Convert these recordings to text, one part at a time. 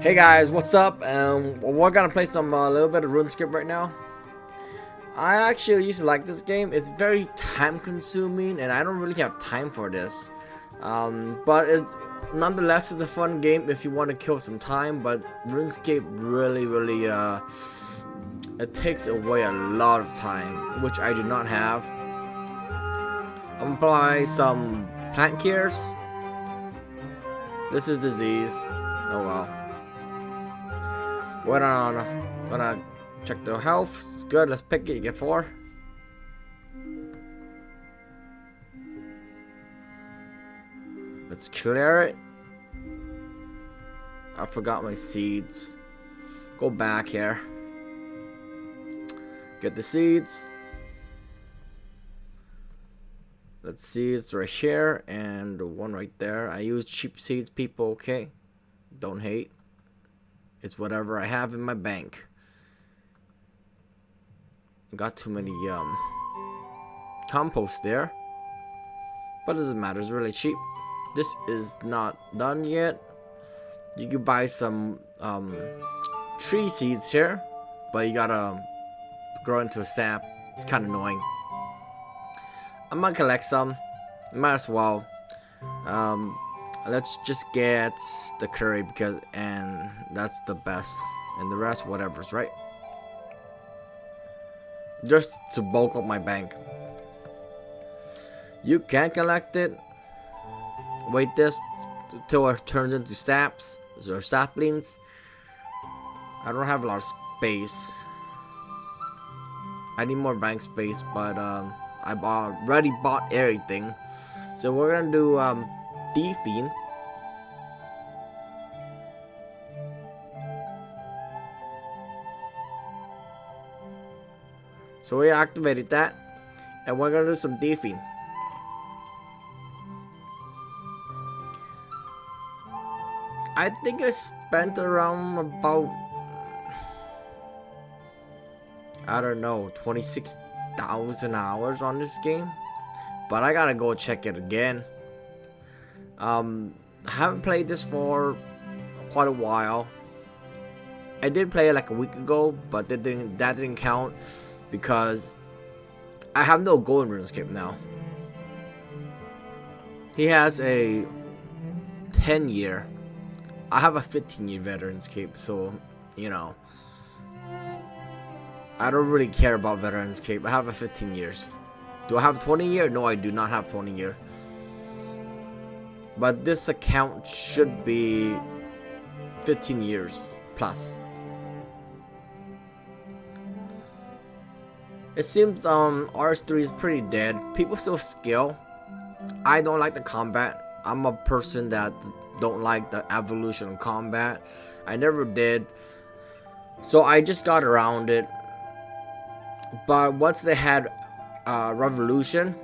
Hey guys, what's up? We're gonna play some little bit of Runescape right now. I actually used to like this game. It's very time consuming and I don't really have time for this. But it's nonetheless it's a fun game if you want to kill some time. But RuneScape really it takes away a lot of time, which I do not have. I'm gonna apply some plant cures. This is disease. Oh well. We're gonna check the health. It's good. Let's pick it. You get 4. Let's clear it. I forgot my seeds. Go back here. Get the seeds. Let's see, it's right here and one right there. I use cheap seeds, people. Okay, don't hate. It's whatever I have in my bank. Got too many compost there, but it doesn't matter. It's really cheap. This is not done yet. You can buy some tree seeds here, but you gotta grow into a sap. It's kind of annoying. I'm gonna collect some. Might as well. Let's just get the curry and that's the best, and the rest whatever's right. Just to bulk up my bank. You can collect it. Wait this till it turns into saps or saplings. I don't have a lot of space. I need more bank space, but I've already bought everything. So we're gonna do thieving. So we activated that, and we're gonna do some thieving. I think I spent around about, I don't know, 26,000 hours on this game, but I gotta go check it again. I haven't played this for quite a while. I did play it like a week ago, but that didn't count because I have no goal in RuneScape now. He has a 10-year. I have a 15-year Veteranscape, so you know I don't really care about Veteranscape. I have a 15 years. Do I have 20 year? No, I do not have 20 year. But this account should be 15 years plus. It seems RS3 is pretty dead. People still skill. I don't like the combat. I'm a person that don't like the evolution of combat. I never did. So I just got around it. But once they had Revolution,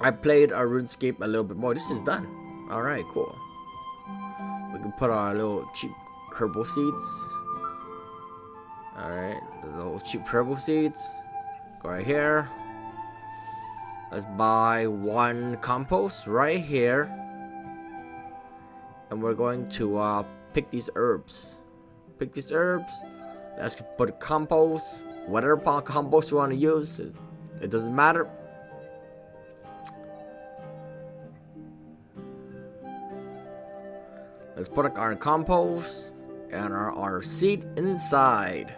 I played RuneScape a little bit more. This is done. Alright, cool. We can put our little cheap herbal seeds. Alright, the little cheap herbal seeds. Go right here. Let's buy 1 compost right here. And we're going to pick these herbs. Pick these herbs. Let's put a compost. Whatever compost you want to use. It doesn't matter. Let's put our compost and our seed inside.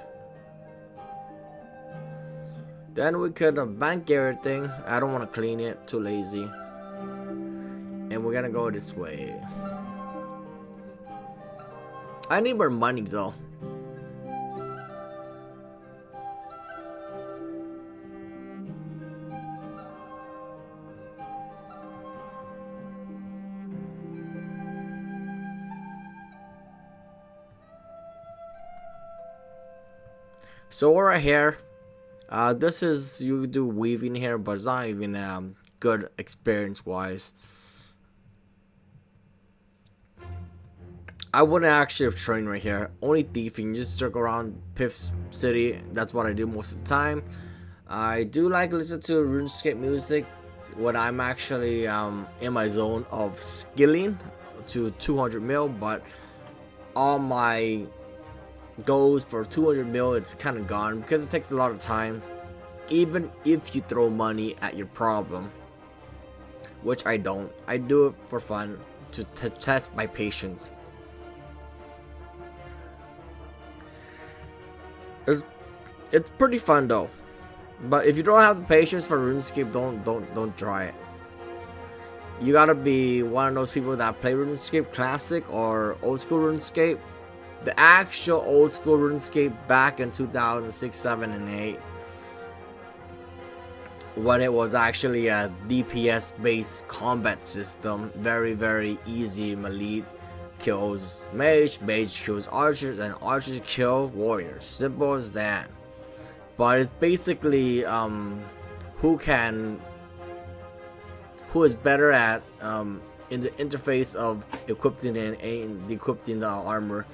Then we could bank everything. I don't want to clean it, too lazy. And we're gonna go this way. I need more money though. So we're right here. This is, you do weaving here, but it's not even good experience wise. I wouldn't actually have trained right here. Only thieving, just circle around Piff's city. That's what I do most of the time. I do like listen to RuneScape music when I'm actually in my zone of skilling, to 200 mil, but all my goals for 200 mil, it's kind of gone because it takes a lot of time, even if you throw money at your problem, which I don't. I do it for fun, to test my patience. It's pretty fun though, but if you don't have the patience for RuneScape, don't try it. You gotta be one of those people that play RuneScape Classic or old school RuneScape. The actual old school RuneScape back in 2006, 7, and 8, when it was actually a DPS based combat system. Very easy. Melee kills mage, mage kills archers, and archers kill warriors. Simple as that. But it's basically who is better at in the interface of equipping and equipping the armor.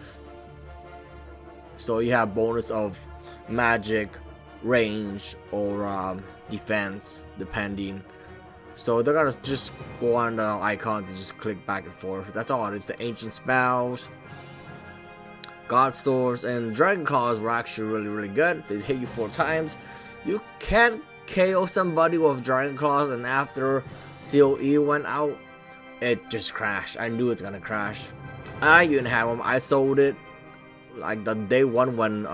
So you have bonus of magic, range, or defense, depending. So they're gonna just go on the icons and just click back and forth. That's all. It's the ancient spells, God Swords, and Dragon Claws were actually really good. They hit you 4 times. You can KO somebody with Dragon Claws, and after COE went out, it just crashed. I knew it's gonna crash. I even had one. I sold it like the day one when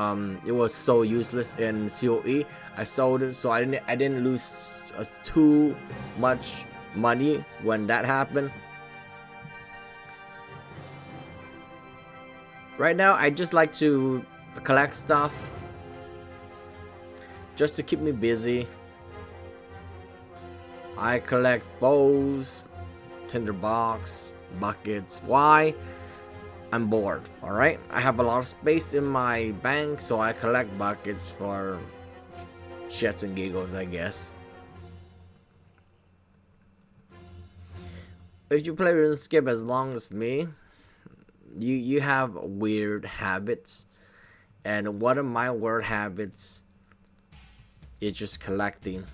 it was so useless in COE. I sold it, so I didn't lose too much money when that happened. Right now, I just like to collect stuff just to keep me busy. I collect bowls, tinderbox, buckets. Why? I'm bored, alright? I have a lot of space in my bank, so I collect buckets for shits and giggles, I guess. If you play RuneScape as long as me, you have weird habits. And one of my weird habits is just collecting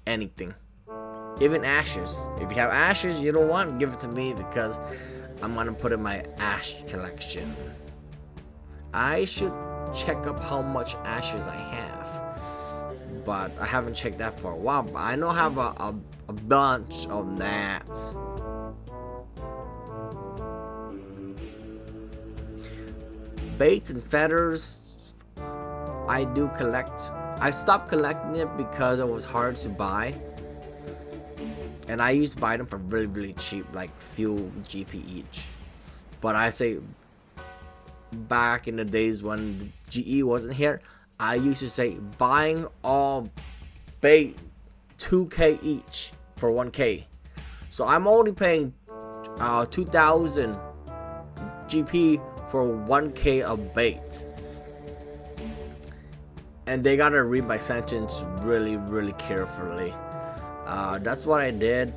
anything. Even ashes. If you have ashes you don't want, give it to me, because I'm gonna put in my ash collection. I should check up how much ashes I have, but I haven't checked that for a while. But I know I have a bunch of that. Baits and feathers, I do collect. I stopped collecting it because it was hard to buy. And I used to buy them for really cheap, like few GP each. But I say, back in the days when GE wasn't here, I used to say buying all bait 2k each for 1k. So I'm only paying 2,000 GP for 1k of bait. And they gotta read my sentence really carefully. That's what I did.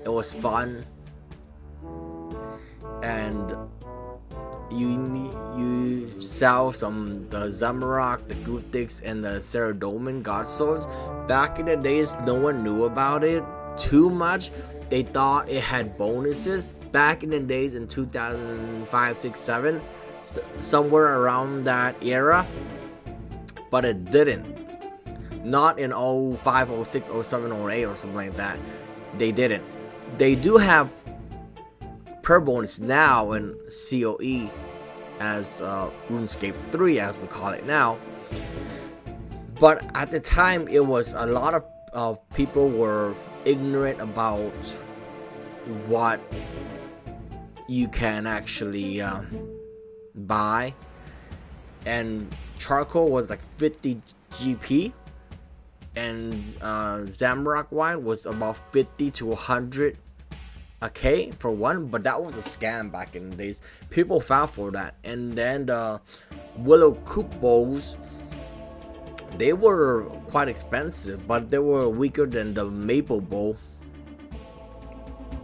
It was fun, and you sell some the Zamorak, the Guthics, and the Saradomin God Swords. Back in the days, no one knew about it too much. They thought it had bonuses. Back in the days in 2005, 6, 7, somewhere around that era, but it didn't. Not in 05, 06, 07, 08 or something like that. They didn't. They do have per bonus now in COE as RuneScape 3, as we call it now. But at the time, it was a lot of people were ignorant about what you can actually buy. And charcoal was like 50 GP. And Zamorak wine was about 50 to 100 a K for one, but that was a scam back in the days. People fell for that. And then the Willow Coop bowls, they were quite expensive, but they were weaker than the Maple bowl.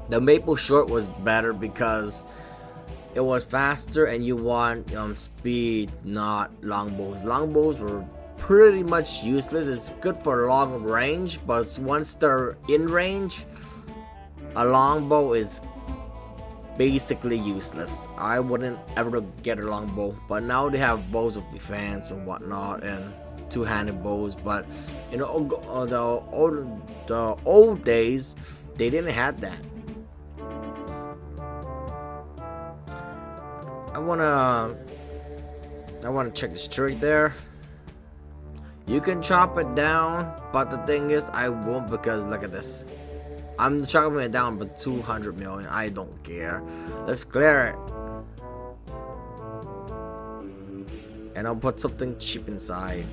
The Maple short was better because it was faster and you want speed, not longbows. Longbows were pretty much useless. It's good for long range, but once they're in range, a longbow is basically useless. I wouldn't ever get a longbow, but now they have bows of defense and whatnot and two-handed bows. But you know, the old days, they didn't have that. I wanna check the streak there. You can chop it down, but the thing is, I won't, because look at this. I'm chopping it down, but 200 million. I don't care. Let's clear it. And I'll put something cheap inside,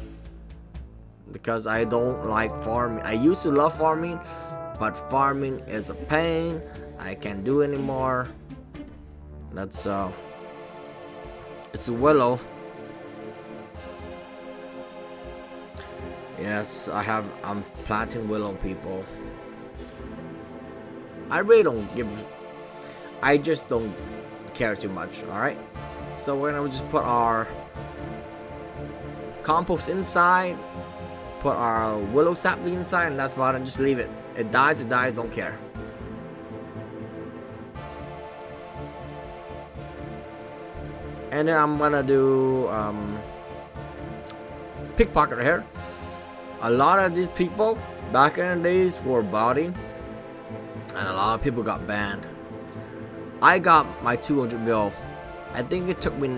because I don't like farming. I used to love farming, but farming is a pain. I can't do anymore. That's it's a willow. Yes, I'm planting willow, people. I really don't give. I just don't care too much. All right. So we're gonna just put our compost inside, put our willow sapling inside, and that's about it. Just leave it. It dies. It dies. Don't care. And then I'm gonna do pickpocket here. A lot of these people back in the days were botting, and a lot of people got banned. I got my 200 mil. I think it took me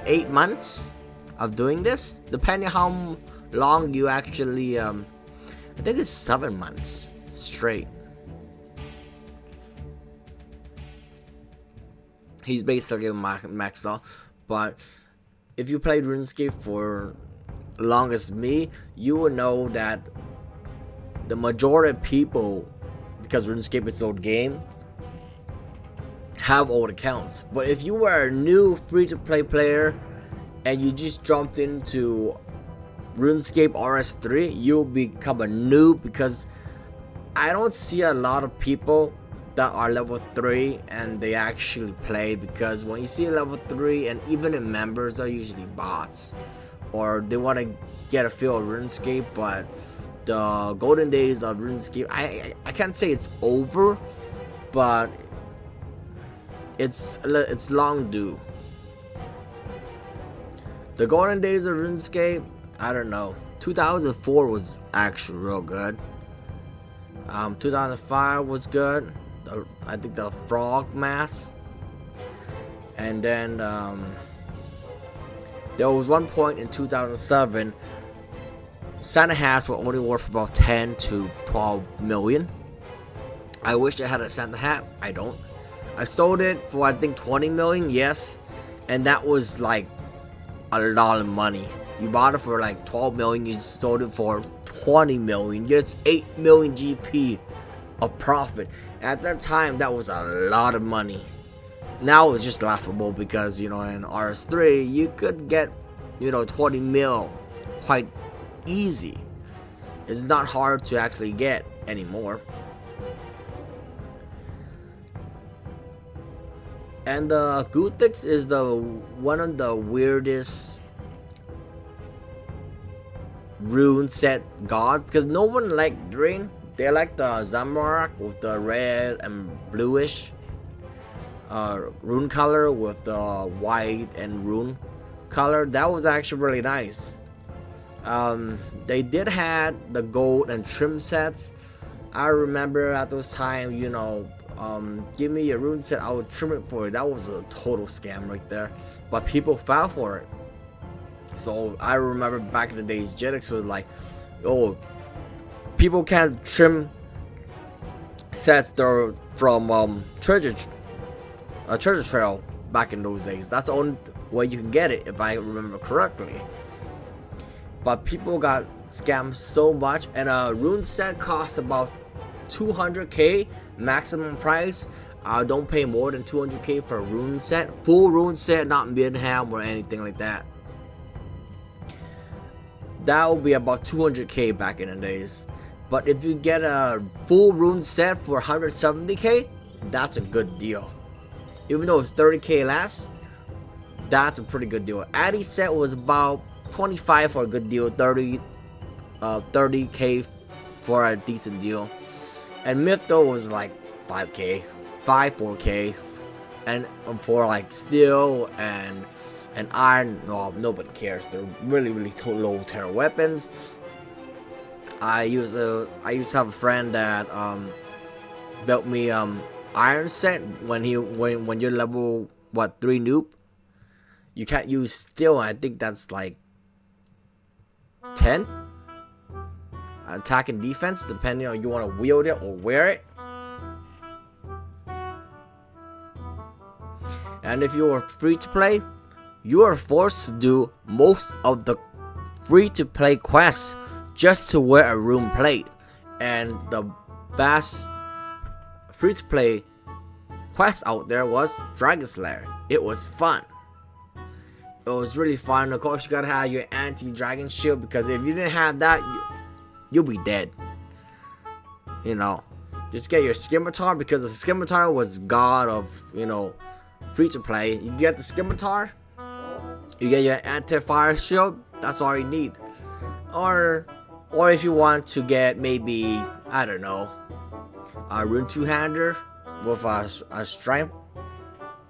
8 months of doing this, depending how long you actually. I think it's 7 months straight. He's basically maxed out. But if you played RuneScape for long as me, you will know that the majority of people, because RuneScape is an old game, have old accounts. But if you were a new free-to-play player and you just jumped into RuneScape RS3, you'll become a noob, because I don't see a lot of people that are level 3 and they actually play, because when you see level 3 and even the members are usually bots, or they want to get a feel of RuneScape. But the golden days of RuneScape, I can't say it's over, but it's long due. The golden days of RuneScape, I don't know. 2004 was actually real good. 2005 was good. I think the frog mask. And then there was one point in 2007, Santa hats were only worth about 10 to 12 million. I wish I had a Santa hat. I don't. I sold it for I think 20 million. Yes, and that was like a lot of money. You bought it for like 12 million. You sold it for 20 million. Just 8 million GP of profit. At that time, that was a lot of money. Now it's just laughable, because you know, in RS3 you could get, you know, 20 mil quite easy. It's not hard to actually get anymore. And the Guthics is one of the weirdest rune set god, because no one liked green. They like the Zamorak with the red and bluish rune color with the white and rune color. That was actually really nice. They did had the gold and trim sets. I remember at those times, you know, give me a rune set, I would trim it for you. That was a total scam right there. But people fell for it. So I remember back in the days, Jetix was like, oh, people can't trim sets that are from treasure trail back in those days. That's the only way you can get it, if I remember correctly. But people got scammed so much, and a rune set costs about 200k maximum price. Don't pay more than 200k for a rune set, full rune set, not mid-ham or anything like that. That will be about 200k back in the days. But if you get a full rune set for 170k, that's a good deal. Even though it's 30k less, that's a pretty good deal. Addy set was about 25 for a good deal, 30k for a decent deal. And Mytho was like 5k, 4k And for like steel and iron, no, nobody cares. They're really low tier weapons. I used to have a friend that built me iron set when you're level 3 noob. You can't use steel. I think that's like 10 attack and defense, depending on you want to wield it or wear it. And if you are free to play, you are forced to do most of the free to play quests just to wear a rune plate. And the best free to play quest out there was Dragon Slayer. It was fun. It was really fun. Of course, you gotta have your anti-dragon shield, because if you didn't have that, you'll be dead. You know, just get your scimitar, because the scimitar was god of, you know, free to play. You get the scimitar, you get your anti-fire shield. That's all you need. Or if you want to get maybe, I don't know, a rune two-hander with a strength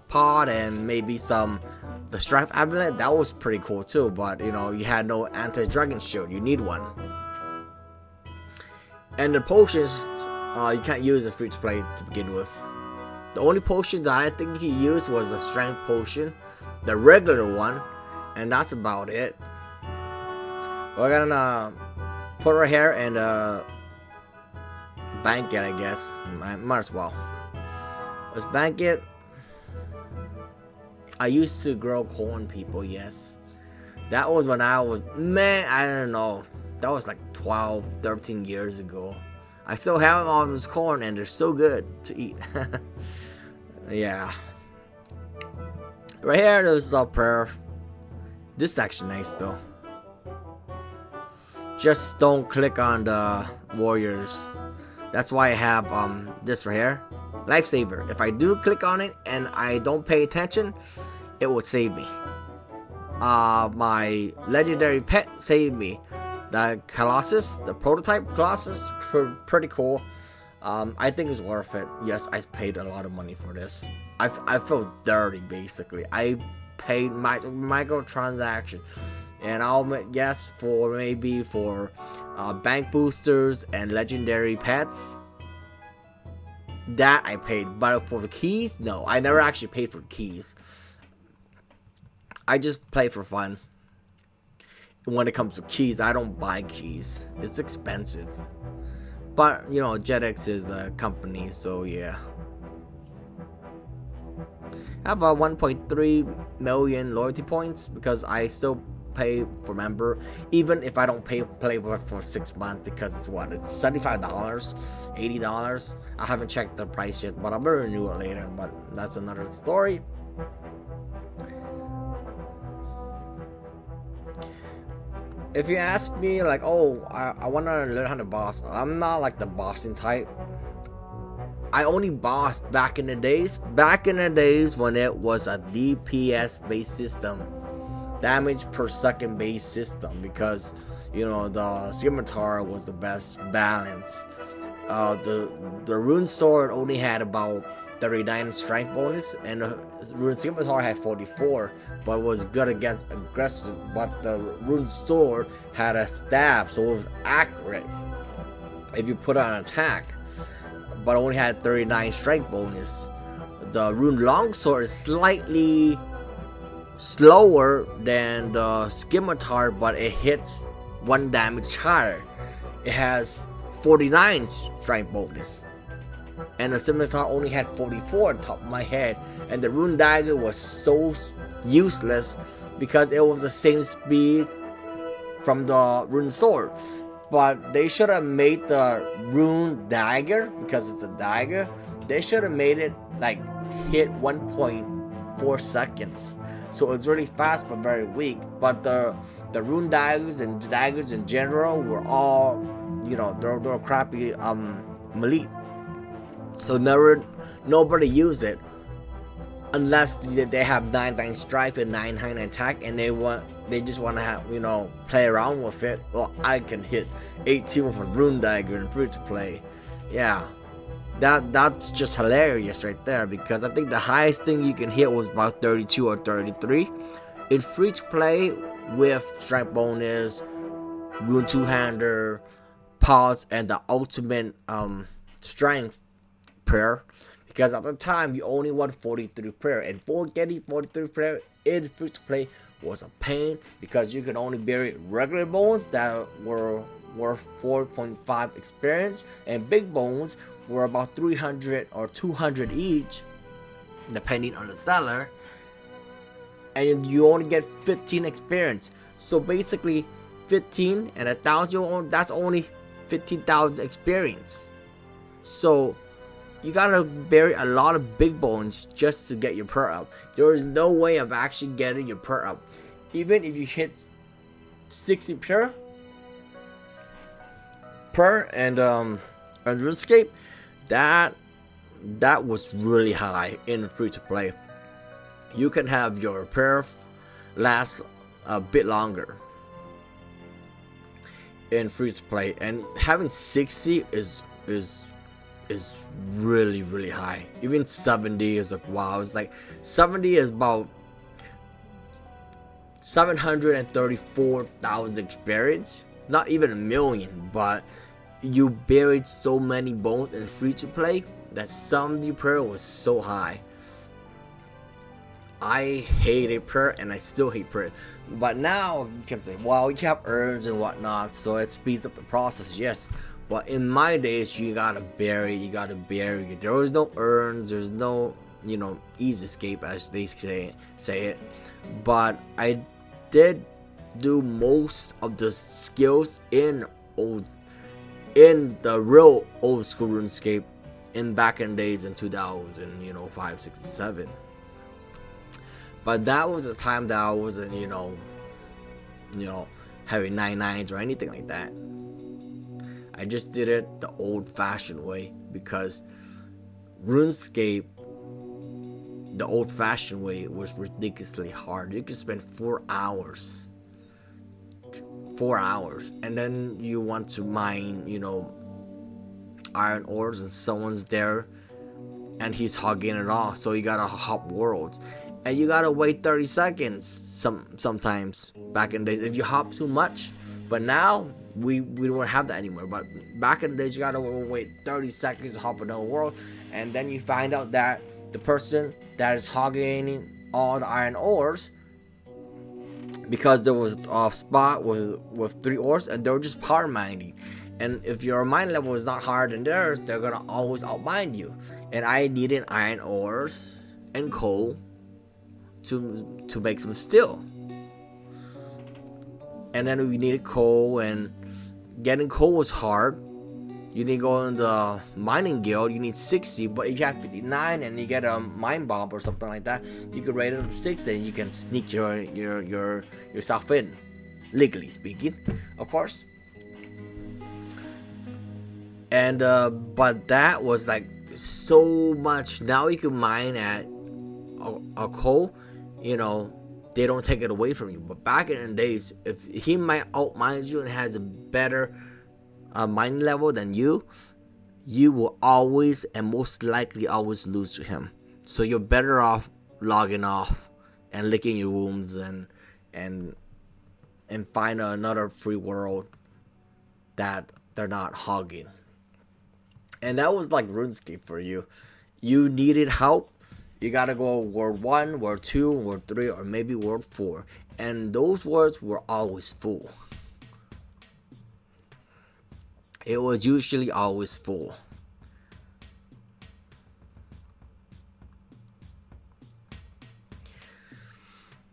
pod and maybe the strength amulet, that was pretty cool too. But you know, you had no anti-dragon shield. You need one. And the potions, you can't use a free to play to begin with. The only potion that I think he used was the strength potion, the regular one, and that's about it. We're gonna put her here and bank it, I guess. Might as well. Let's bank it. I used to grow corn, people, yes. That was when I was, man, I don't know. That was like 12, 13 years ago. I still have all this corn and they're so good to eat. Yeah. Right here, there's a prayer. This is actually nice though. Just don't click on the warriors. That's why I have this right here. Lifesaver. If I do click on it and I don't pay attention, it will save me. My legendary pet saved me. The Colossus, the prototype Colossus, pretty cool. I think it's worth it. Yes, I paid a lot of money for this. I feel dirty basically. I paid my microtransaction, and I'll guess for maybe for bank boosters and legendary pets. That I paid, but for the keys, no, I never actually paid for the keys. I just play for fun. When it comes to keys, I don't buy keys. It's expensive. But, you know, JetX is a company, so yeah. I have about 1.3 million loyalty points because I still pay for member, even if I don't play for 6 months, because it's what, it's $75, $80. I haven't checked the price yet, but I'm gonna renew it later, but that's another story. If you ask me like, oh, I want to learn how to boss, I'm not like the bossing type. I only bossed back in the days when it was a DPS based system, damage per second based system, because you know the scimitar was the best balance. The rune sword only had about 39 strength bonus, and the rune scimitar had 44, but was good against aggressive. But the rune sword had a stab, so it was accurate if you put on an attack, but only had 39 strength bonus. The rune longsword is slightly slower than the scimitar, but it hits 1 damage higher. It has 49 strength bonus, and the scimitar only had 44 on top of my head. And the rune dagger was so useless because it was the same speed from the rune sword. But they should have made the rune dagger, because it's a dagger, they should have made it like hit 1.4 seconds, so it's really fast but very weak. But the rune daggers and daggers in general were all, you know, they're crappy melee. So nobody used it unless they have 99 strike and 99 attack, and they just want to have, you know, play around with it. Well, I can hit 18 with a rune dagger and free to play. Yeah, That's just hilarious right there, because I think the highest thing you can hit was about 32 or 33. In free to play with strength bonus, rune two-hander, pause, and the ultimate strength prayer, because at the time you only want 43 prayer, and for getting 43 prayer in free to play was a pain, because you could only bury regular bones that were worth 4.5 experience, and big bones were about 300 or 200 each, depending on the seller, and you only get 15 experience. So basically 15 and 1,000, that's only 15,000 experience. So you gotta bury a lot of big bones just to get your prayer up. There is no way of actually getting your prayer up. Even if you hit 60 prayer and RuneScape, that was really high in free to play. You can have your prayer last a bit longer in free to play, and having 60 is really high. Even 70 is like, wow. It's like 70 is about 734,000 experience. It's not even a million, but you buried so many bones in free to play that 70 prayer was so high. I hated prayer, and I still hate prayer. But now you can say, well, you have urns and whatnot, so it speeds up the process. Yes, but in my days, you gotta bury. There was no urns. There's no, easy escape, as they say it. But I did do most of the skills in the real old school RuneScape in back in days in 2005, 6, and 7. But that was a time that I wasn't, having 9/9s or anything like that. I just did it the old-fashioned way, because RuneScape, the old-fashioned way, was ridiculously hard. You could spend 4 hours, and then you want to mine, iron ores, and someone's there, and he's hogging it off. So you gotta hop worlds. And you gotta wait 30 seconds sometimes back in the days if you hop too much. But now we don't have that anymore. But back in the days, you gotta wait 30 seconds to hop another world, and then you find out that the person that is hogging all the iron ores, because there was a spot with 3 ores, and they were just power mining. And if your mine level is not higher than theirs, they're gonna always outmine you. And I needed iron ores and coal to make some steel, and then we needed coal, and getting coal was hard. You need to go in the mining guild, you need 60, but if you have 59 and you get a mine bomb or something like that, you can rate it up to 60 and you can sneak yourself in, legally speaking, of course. And but that was like so much. Now you can mine at a coal, they don't take it away from you. But back in the days, if he might outmine you and has a better mining level than you will always and most likely always lose to him. So you're better off logging off and licking your wounds and find another free world that they're not hogging. And that was like RuneScape for you. You needed help. You gotta go World 1, World 2, World 3, or maybe World 4. And those worlds were always full. It was usually always full.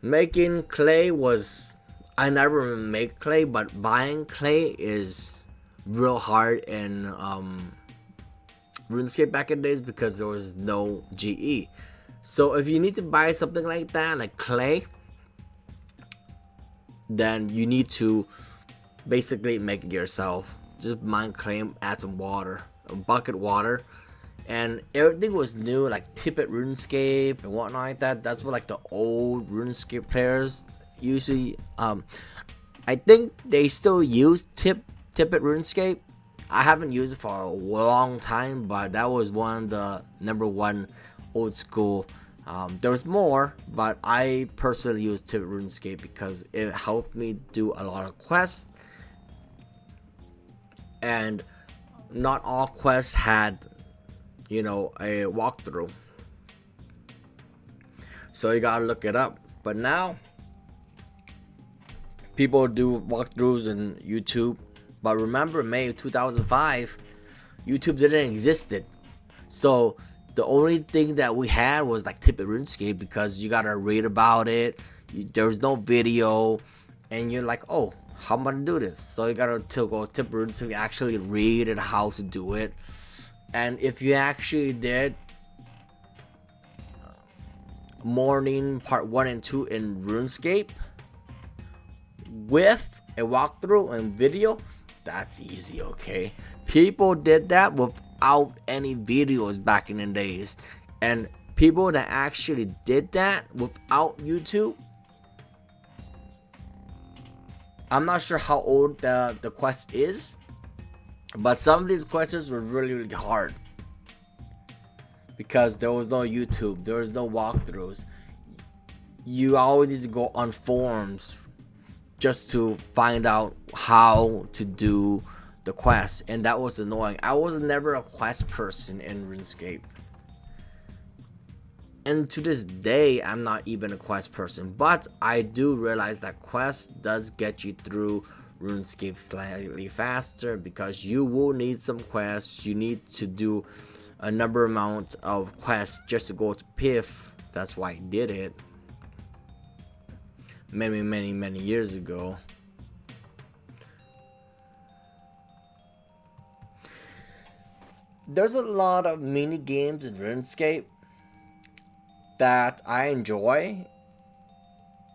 Making clay was... I never make clay, but buying clay is real hard in RuneScape back in the days, because there was no GE. So if you need to buy something like that, like clay, then you need to basically make it yourself. Just mine clay, add some water, a bucket water, and everything was new, like Tippet RuneScape and whatnot like that. That's what like the old RuneScape players usually. I think they still use Tippet RuneScape, I haven't used it for a long time, but that was one of the #1 old school. There's more, but I personally used to RuneScape because it helped me do a lot of quests, and not all quests had, you know, a walkthrough. So you gotta look it up. But now people do walkthroughs in YouTube. But remember, May of 2005, YouTube didn't exist. So the only thing that we had was like Tip It RuneScape, because you gotta read about it. There's no video, and you're like, oh, how am I gonna do this? So you gotta go Tip It RuneScape, actually read it how to do it. And if you actually did morning part 1 and 2 in RuneScape with a walkthrough and video, that's easy, okay? People did that without any videos back in the days, and people that actually did that without YouTube, I'm not sure how old the quest is, but some of these quests were really hard because there was no YouTube, there was no walkthroughs. You always need to go on forums just to find out how to do the quest, and that was annoying. I was never a quest person in RuneScape, and to this day I'm not even a quest person, but I do realize that quest does get you through RuneScape slightly faster, because you will need some quests. You need to do a amount of quests just to go to Piff. That's why I did it many years ago. There's a lot of mini games in RuneScape that I enjoy.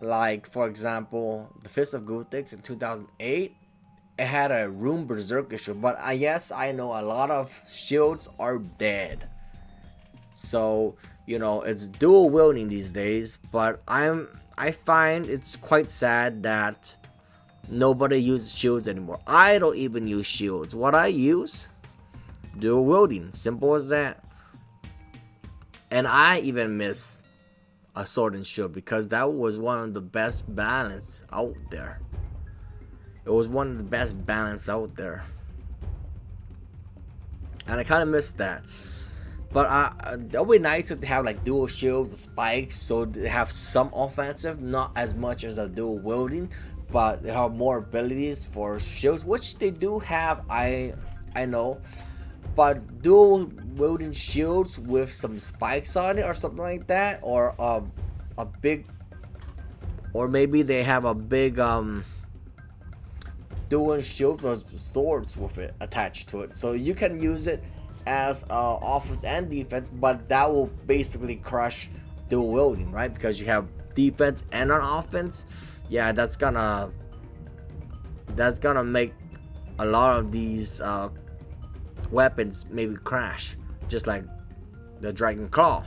Like, for example, the Fist of Guthix in 2008. It had a Rune Berserk issue, but yes, I know a lot of shields are dead. So, you know, it's dual wielding these days, but I find it's quite sad that nobody uses shields anymore. I don't even use shields. What I use, dual wielding, simple as that. And I even miss a sword and shield, because that was one of the best balance out there. It was one of the best balance out there, and I kind of missed that. But it would be nice if they have like dual shields, spikes, so they have some offensive, not as much as a dual wielding, but they have more abilities for shields, which they do have. I know, but dual wielding shields with some spikes on it or something like that, or a big, or maybe they have a big dual shield with swords with it attached to it, so you can use it as offense and defense, but that will basically crush dual wielding, right? Because you have defense and an offense. Yeah, that's gonna make a lot of these weapons maybe crash, just like the Dragon Claw.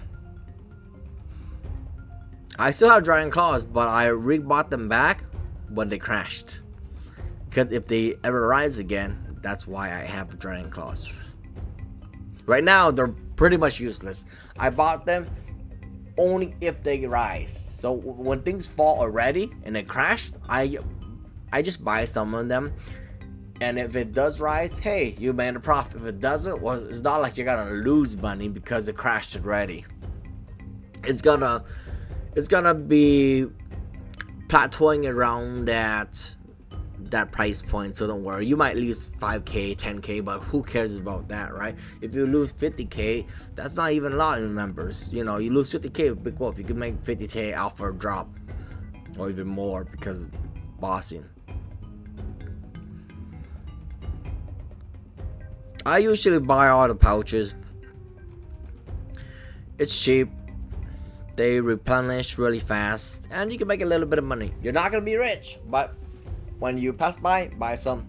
I still have Dragon Claws, but I rebought them back when they crashed, because if they ever rise again, that's why I have Dragon Claws. Right now they're pretty much useless. I bought them only if they rise. So when things fall already and they crashed, I just buy some of them, and if it does rise, hey, you made a profit. If it doesn't, well, it's not like you're gonna lose money because it crashed already. It's gonna be plateauing around that price point, so don't worry. You might lose 5k, 10k, but who cares about that, right? If you lose 50k, that's not even a lot in members. You know, you lose 50k, big whoop. You can make 50k out for a drop, or even more, because bossing. I usually buy all the pouches. It's cheap. They replenish really fast, and you can make a little bit of money. You're not gonna be rich, but when you pass by, buy some.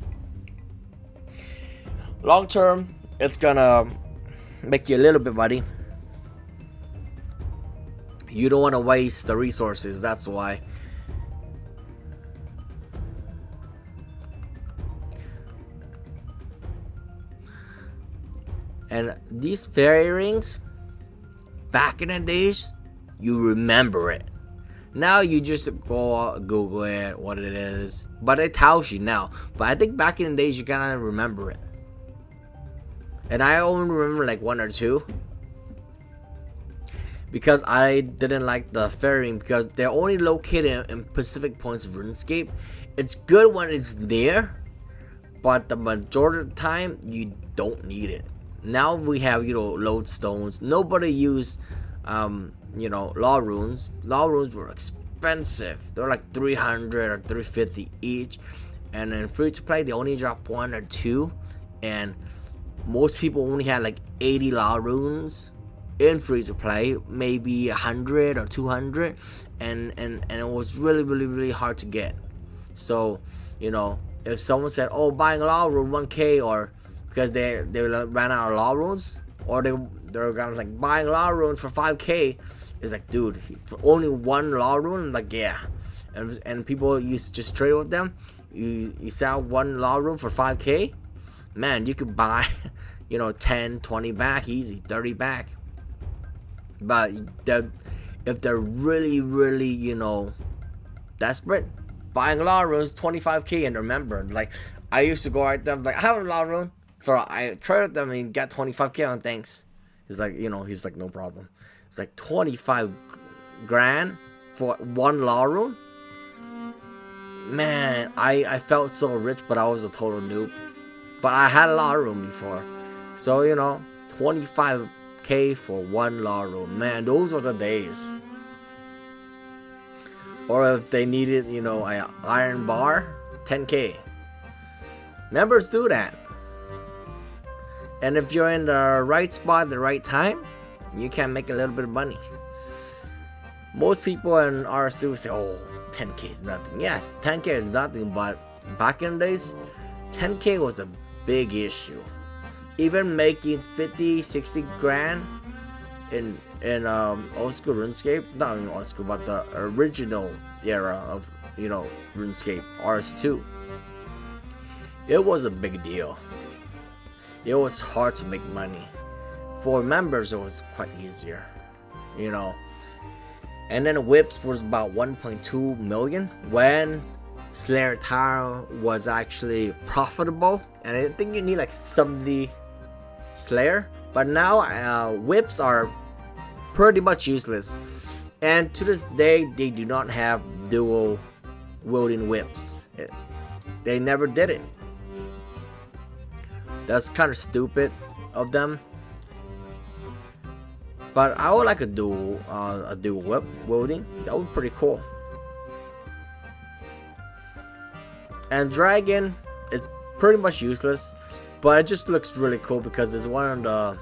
Long term, it's gonna make you a little bit money. You don't want to waste the resources, that's why. And these fairy rings, back in the days, you remember it. Now you just go Google it, what it is. But it tells you now. But I think back in the days, you gotta remember it. And I only remember like 1 or 2. Because I didn't like the fairy ring, because they're only located in specific points of RuneScape. It's good when it's there, but the majority of the time, you don't need it. Now we have, lodestones. Nobody used, law runes. Law runes were expensive. They're like 300 or 350 each. And in free to play, they only drop 1 or 2. And most people only had like 80 law runes in free to play, maybe 100 or 200. And it was really hard to get. So, if someone said, oh, buying a law rune 1k, or because they ran out of law runes, or they're kind of like buying law runes for 5k, it's like, dude, for only 1 law rune, like, yeah. And people used to just trade with them. You sell 1 law rune for 5k, man, you could buy 10, 20 back easy, 30 back. But if they're really desperate, buying law runes 25k. And remember, like, I used to go right there, like, I have a law rune, I traded them and got 25k on, thanks. He's like, he's like, no problem. It's like 25 grand for 1 law rune. Man, I felt so rich, but I was a total noob. But I had a law rune before, so 25k for 1 law rune. Man, those were the days. Or if they needed, an iron bar, 10k. Members do that. And if you're in the right spot at the right time, you can make a little bit of money. Most people in RS2 say, oh, 10k is nothing. Yes, 10k is nothing, but back in the days, 10k was a big issue. Even making 50, 60 grand in old school RuneScape, not even old school, but the original era of RuneScape RS2, it was a big deal. It was hard to make money. For members, it was quite easier, And then whips was about 1.2 million when Slayer Tower was actually profitable, and I think you need like 70 Slayer. But now whips are pretty much useless, and to this day they do not have dual wielding whips. They never did it. That's kind of stupid of them. But I would like a dual whip wielding. That would be pretty cool. And dragon is pretty much useless, but it just looks really cool because it's one of the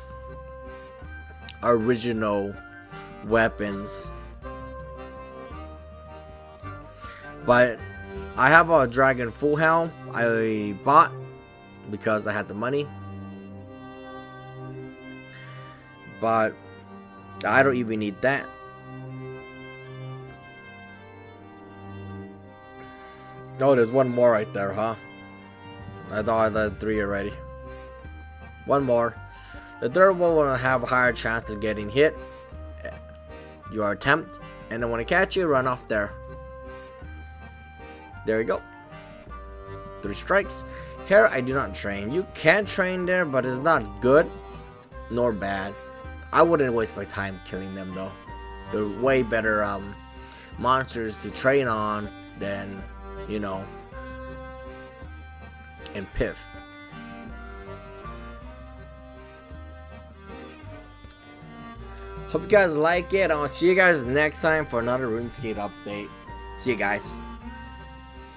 original weapons. But I have a dragon full helm I bought because I had the money, but I don't even need that. Oh, there's one more right there, huh? I thought I had 3 already. One more. The third one will have a higher chance of getting hit. Your attempt, and then when I catch you, run off there. There you go. 3 strikes. Here, I do not train. You can train there, but it's not good nor bad. I wouldn't waste my time killing them though. They're way better monsters to train on than, in Piff. Hope you guys like it. I'll see you guys next time for another RuneScape update. See you guys.